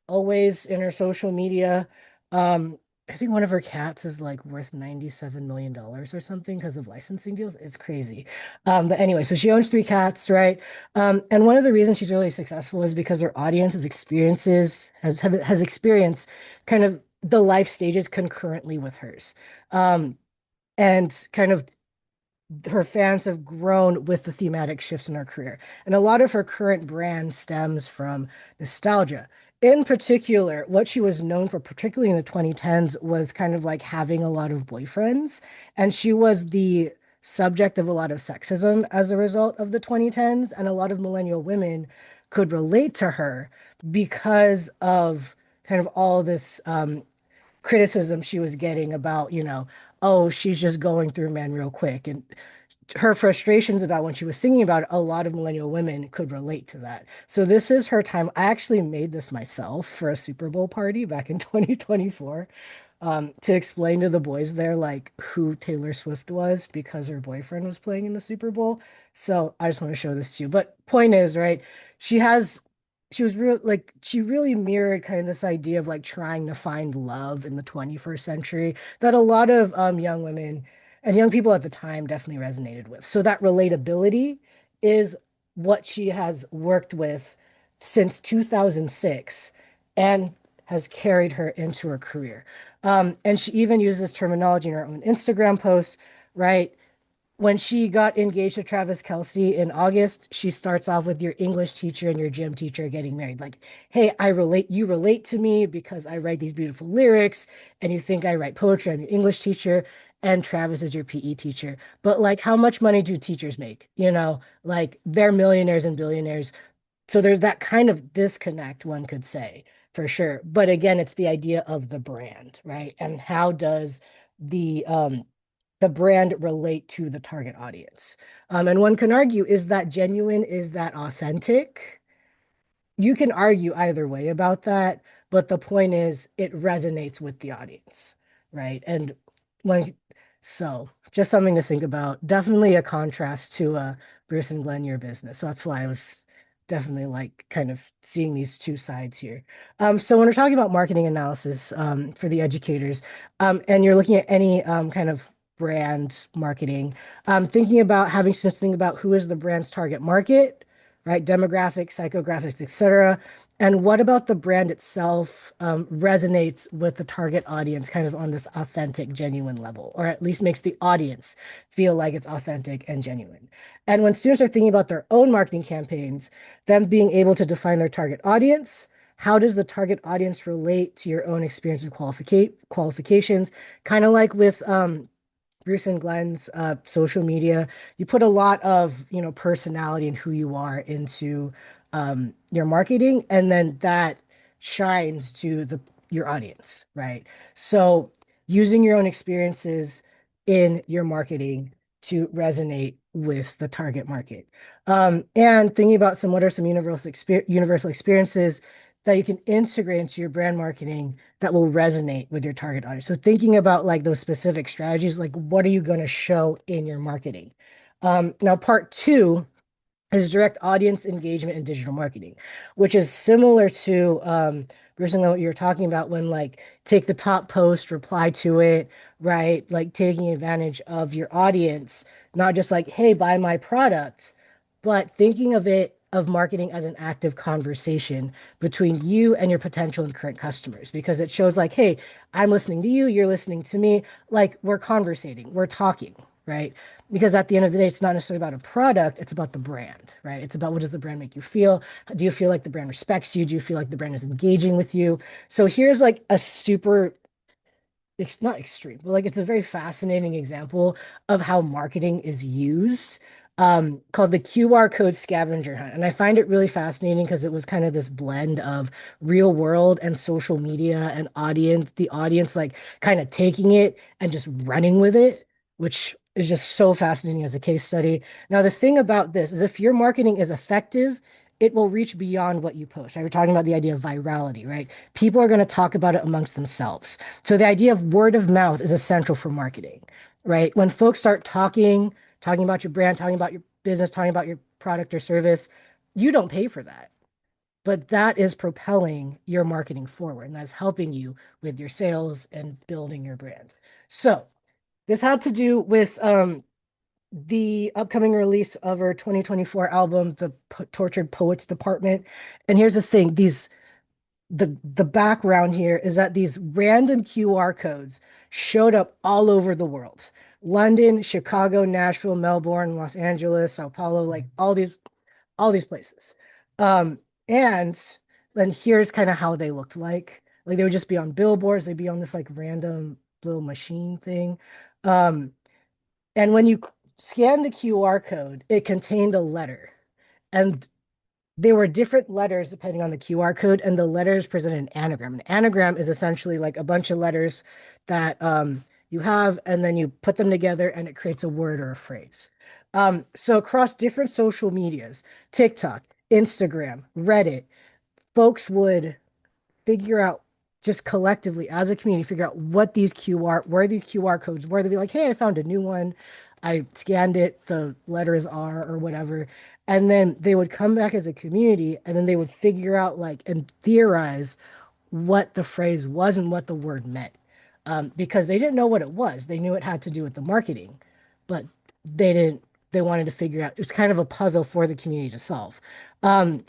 always in her social media. I think one of her cats is like worth $97 million or something because of licensing deals. It's crazy. But anyway, so she owns three cats, right? And one of the reasons she's really successful is because her audience has experienced kind of the life stages concurrently with hers. And kind of her fans have grown with the thematic shifts in her career. And a lot of her current brand stems from nostalgia. In particular, what she was known for, particularly in the 2010s, was kind of like having a lot of boyfriends. And she was the subject of a lot of sexism as a result of the 2010s. And a lot of millennial women could relate to her because of kind of all this criticism she was getting about, oh, she's just going through men real quick. And her frustrations about when she was singing about it, a lot of millennial women could relate to that. So this is her time. I actually made this myself for a Super Bowl party back in 2024, to explain to the boys there like who Taylor Swift was because her boyfriend was playing in the Super Bowl. So I just want to show this to you. But point is, right, she has she was real like she really mirrored kind of this idea of like trying to find love in the 21st century that a lot of young women and young people at the time definitely resonated with. So that relatability is what she has worked with since 2006 and has carried her into her career. And she even uses terminology in her own Instagram posts, right? When she got engaged to Travis Kelce in August, she starts off with your English teacher and your gym teacher getting married. Like, hey, you relate to me because I write these beautiful lyrics, and you think I write poetry. I'm your English teacher, and Travis is your PE teacher. But like, how much money do teachers make? Like they're millionaires and billionaires. So there's that kind of disconnect, one could say, for sure. But again, it's the idea of the brand, right? And how does the brand relate to the target audience? And one can argue, is that genuine? Is that authentic? You can argue either way about that, but the point is it resonates with the audience, right? And when so just something to think about. Definitely a contrast to Bruce and Glenn, your business. So that's why I was definitely like kind of seeing these two sides here. So when we're talking about marketing analysis for the educators, and you're looking at any kind of brand marketing, thinking about having students think about who is the brand's target market, right? Demographics, psychographics, etc. And what about the brand itself resonates with the target audience kind of on this authentic, genuine level, or at least makes the audience feel like it's authentic and genuine. And when students are thinking about their own marketing campaigns, them being able to define their target audience, how does the target audience relate to your own experience and qualifications? Kind of like with Bruce and Glenn's social media, you put a lot of, personality and who you are into your marketing, and then that shines to your audience, right? So using your own experiences in your marketing to resonate with the target market. And thinking about what are some universal experiences that you can integrate into your brand marketing that will resonate with your target audience. So thinking about like those specific strategies, like what are you going to show in your marketing? Now, part two is direct audience engagement and digital marketing, which is similar to Bruce, what you're talking about when like take the top post, reply to it, right? Like taking advantage of your audience, not just like, hey, buy my product, but thinking of marketing as an active conversation between you and your potential and current customers, because it shows like, hey, I'm listening to you, you're listening to me, like we're conversating, we're talking, right? Because at the end of the day, it's not necessarily about a product, it's about the brand, right? It's about what does the brand make you feel? Do you feel like the brand respects you? Do you feel like the brand is engaging with you? So here's like a super, it's not extreme, but like it's a very fascinating example of how marketing is used, called the QR code scavenger hunt. And I find it really fascinating because it was kind of this blend of real world and social media and the audience like kind of taking it and just running with it, which is just so fascinating as a case study. Now, the thing about this is if your marketing is effective, it will reach beyond what you post. Right? We're talking about the idea of virality, right? People are going to talk about it amongst themselves. So the idea of word of mouth is essential for marketing, right? When folks start talking about your brand, talking about your business, talking about your product or service, you don't pay for that. But that is propelling your marketing forward, and that's helping you with your sales and building your brand. So this had to do with the upcoming release of our 2024 album, The Tortured Poets Department. And here's the thing, the background here is that these random QR codes showed up all over the world. London, Chicago, Nashville, Melbourne, Los Angeles, Sao Paulo, like all these places. And then here's kind of how they looked like. Like they would just be on billboards, they'd be on this like random little machine thing. Um, and when you scan the QR code, it contained a letter. And there were different letters depending on the QR code, and the letters present an anagram. An anagram is essentially like a bunch of letters that you have, and then you put them together, and it creates a word or a phrase. So across different social medias, TikTok, Instagram, Reddit, folks would figure out just collectively as a community, figure out where these QR codes were. They'd be like, hey, I found a new one. I scanned it, the letters are or whatever. And then they would come back as a community and then they would figure out like and theorize what the phrase was and what the word meant. Because they didn't know what it was. They knew it had to do with the marketing, but they wanted to figure out, it was kind of a puzzle for the community to solve. And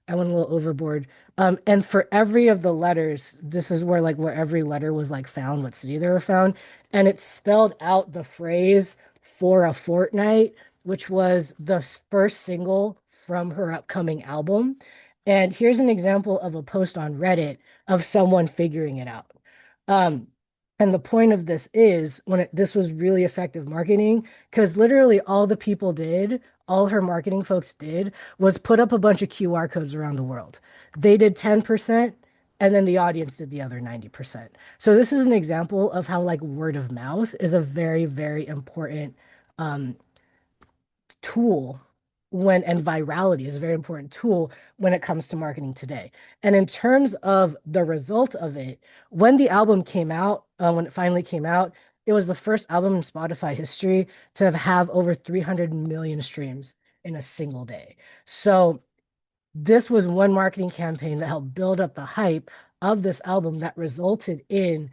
I went a little overboard. And for every of the letters, this is where every letter was like found, what city they were found, and it spelled out the phrase "for a fortnight," which was the first single from her upcoming album. And here's an example of a post on Reddit of someone figuring it out. Um, and the point of this is this was really effective marketing because literally all her marketing folks did was put up a bunch of QR codes around the world. They did 10%, and then the audience did the other 90%. So this is an example of how like word of mouth is a very, very important um, tool and virality is a very important tool when it comes to marketing today. And in terms of the result of it, when the album came out, when it finally came out, it was the first album in Spotify history to have over 300 million streams in a single day. So this was one marketing campaign that helped build up the hype of this album that resulted in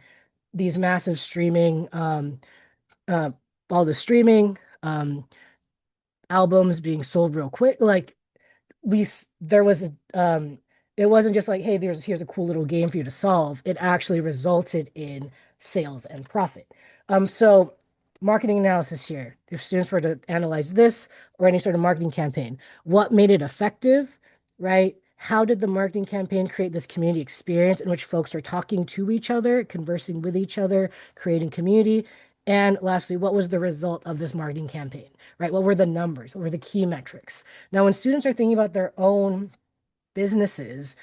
these massive streaming, uh, all the streaming, albums being sold real quick. Like there was it wasn't just like, hey, here's a cool little game for you to solve. It actually resulted in sales and profit. So marketing analysis here. If students were to analyze this or any sort of marketing campaign, what made it effective, right? How did the marketing campaign create this community experience in which folks are talking to each other, conversing with each other, creating community? And lastly, what was the result of this marketing campaign, right? What were the numbers? What were the key metrics? Now, when students are thinking about their own businesses,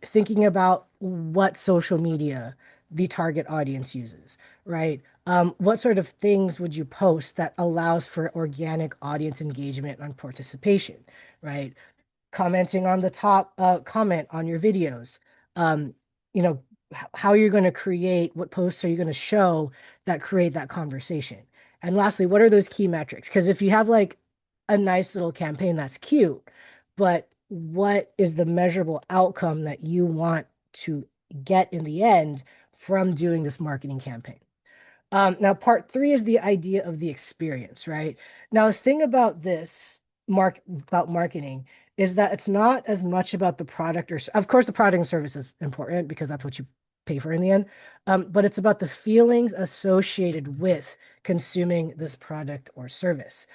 thinking about what social media the target audience uses, right? What sort of things would you post that allows for organic audience engagement and participation, right? Commenting on the top comment on your videos, um, you know, how you're going to create, what posts are you going to show that create that conversation? And lastly, what are those key metrics? Because if you have like a nice little campaign, that's cute, but what is the measurable outcome that you want to get in the end from doing this marketing campaign? Now, part three is the idea of the experience, right? Now, the thing about about marketing is that it's not as much about the product of course, the product and service is important because that's what you pay for in the end. But it's about the feelings associated with consuming this product or service.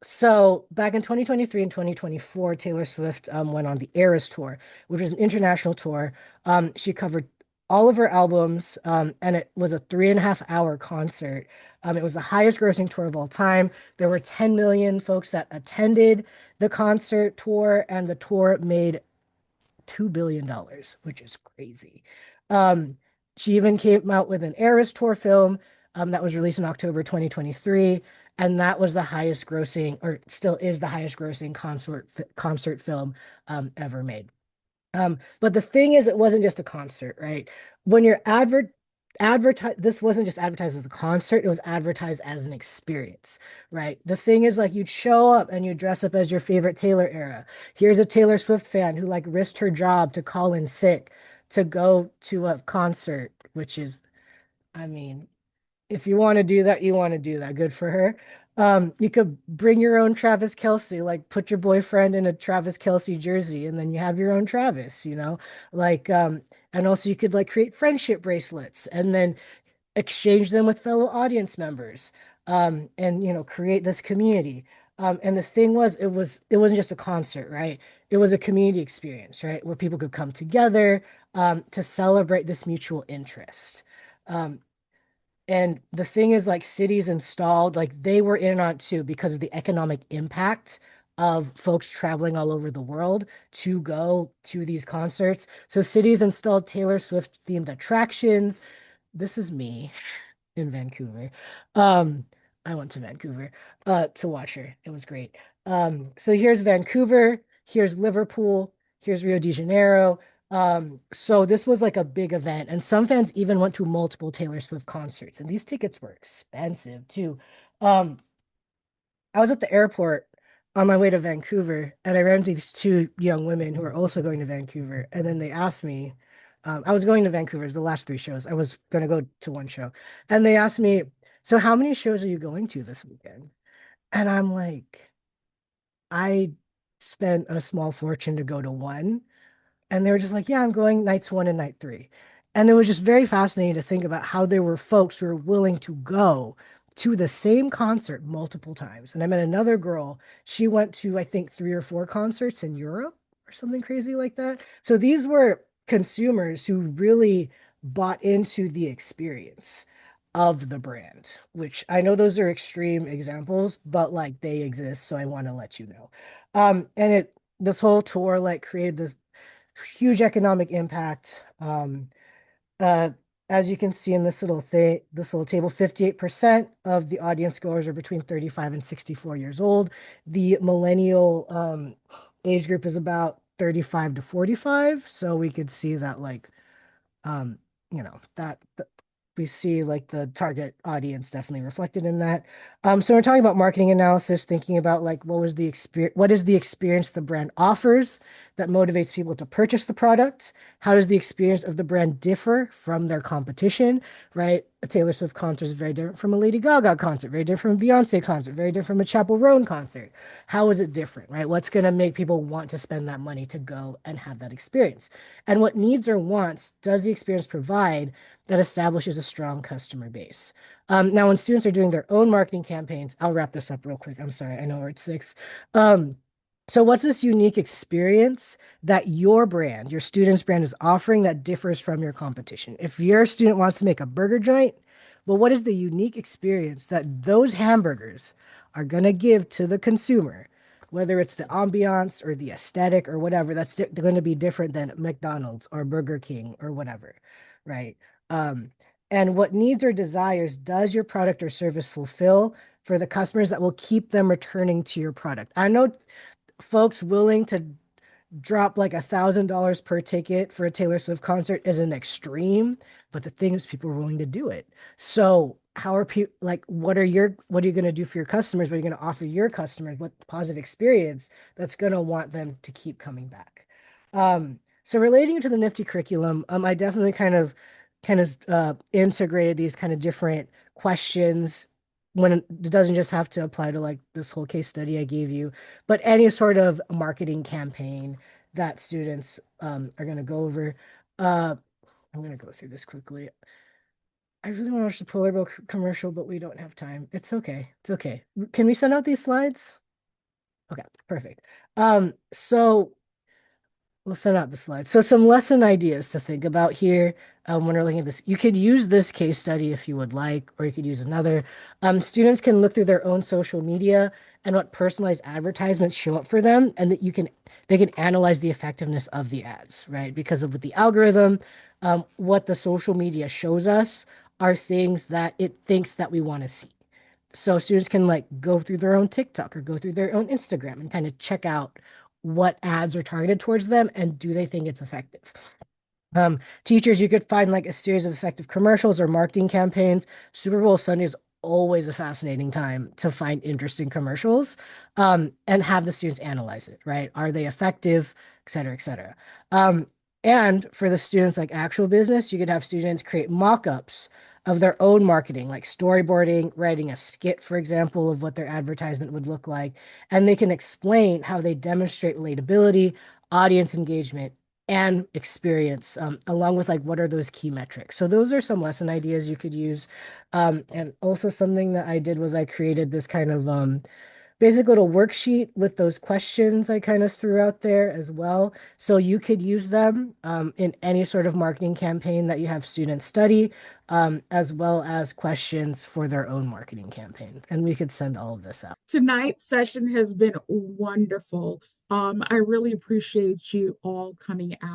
So back in 2023 and 2024, Taylor Swift went on the Eras Tour, which was an international tour. She covered all of her albums, and it was a 3.5 hour concert. It was the highest grossing tour of all time. There were 10 million folks that attended the concert tour, and the tour made $2 billion, which is crazy. Um, she even came out with an Eras Tour film that was released in October 2023, and that was the highest grossing, or still is the highest grossing concert film ever made. But the thing is, it wasn't just a concert, right? When you're advertise this wasn't just advertised as a concert, it was advertised as an experience, right? The thing is, like, you'd show up and you dress up as your favorite Taylor era. Here's a Taylor Swift fan who like risked her job to call in sick to go to a concert, which is, I mean, if you want to do that, you want to do that. Good for her. You could bring your own Travis Kelce, like put your boyfriend in a Travis Kelce jersey, and then you have your own Travis, like, and also you could like create friendship bracelets and then exchange them with fellow audience members, and create this community. And the thing was, it wasn't just a concert, right? It was a community experience, right, where people could come together to celebrate this mutual interest. Um, and the thing is, like, cities installed, like, they were in on it too because of the economic impact of folks traveling all over the world to go to these concerts. So cities installed Taylor Swift themed attractions. This is me in Vancouver. Um, I went to Vancouver to watch her. It was great. So here's Vancouver, here's Liverpool, here's Rio de Janeiro. So this was like a big event, and some fans even went to multiple Taylor Swift concerts, and these tickets were expensive too. Um, I was at the airport on my way to Vancouver, and I ran into these two young women who are also going to Vancouver. And then they asked me, I was going to Vancouver, it was the last 3 shows. I was going to go to one show. And they asked me, "So how many shows are you going to this weekend?" And I'm like, "I spent a small fortune to go to one." And they were just like, "Yeah, I'm going nights 1 and night 3." And it was just very fascinating to think about how there were folks who were willing to go to the same concert multiple times. And I met another girl, she went to, I think, 3 or 4 concerts in Europe or something crazy like that. So these were consumers who really bought into the experience of the brand, which I know those are extreme examples, but like they exist. So I want to let you know. And this whole tour like created this huge economic impact. Uh, as you can see in this little table, 58% of the audience goers are between 35 and 64 years old. The millennial age group is about 35 to 45. So we could see that like um, we see like the target audience definitely reflected in that. So we're talking about marketing analysis, thinking about like what is the experience the brand offers that motivates people to purchase the product? How does the experience of the brand differ from their competition, right? A Taylor Swift concert is very different from a Lady Gaga concert, very different from a Beyonce concert, very different from a Chapel Roan concert. How is it different, right? What's going to make people want to spend that money to go and have that experience? And what needs or wants does the experience provide that establishes a strong customer base? Now, when students are doing their own marketing campaigns, I'll wrap this up real quick. I'm sorry, I know we're at 6. So what's this unique experience that your student's brand is offering that differs from your competition? If your student wants to make a burger joint, well, what is the unique experience that those hamburgers are going to give to the consumer? Whether it's the ambiance or the aesthetic or whatever, that's going to be different than McDonald's or Burger King or whatever, right? Um, and what needs or desires does your product or service fulfill for the customers that will keep them returning to your product? I know folks willing to drop like $1,000 per ticket for a Taylor Swift concert is an extreme, but the thing is people are willing to do it. So how are people like what are you going to do for your customers? What are you going to offer your customers? What positive experience that's going to want them to keep coming back? So relating to the Nifty curriculum, I definitely kind of integrated these kind of different questions when it doesn't just have to apply to like this whole case study I gave you, but any sort of marketing campaign that students are going to go over. Uh, I'm going to go through this quickly. I really want to watch the Polar Bear commercial, but we don't have time. It's okay. It's okay. Can we send out these slides? Okay, perfect. So we'll send out the slides. So some lesson ideas to think about here when we're looking at this. You could use this case study if you would like, or you could use another. Students can look through their own social media and what personalized advertisements show up for them, and that they can analyze the effectiveness of the ads, right? Because of with the algorithm, what the social media shows us are things that it thinks that we want to see. So students can like go through their own TikTok or go through their own Instagram and kind of check out what ads are targeted towards them and do they think it's effective. Teachers, you could find like a series of effective commercials or marketing campaigns. Super Bowl Sunday is always a fascinating time to find interesting commercials and have the students analyze it, right? Are they effective, et cetera, et cetera. And for the students like actual business, you could have students create mock-ups of their own marketing, like storyboarding, writing a skit, for example, of what their advertisement would look like. And they can explain how they demonstrate relatability, audience engagement, and experience, along with like what are those key metrics. So those are some lesson ideas you could use. And also something that I did was I created this kind of basic little worksheet with those questions I kind of threw out there as well. So you could use them in any sort of marketing campaign that you have students study, as well as questions for their own marketing campaign. And we could send all of this out. Tonight's session has been wonderful. I really appreciate you all coming out.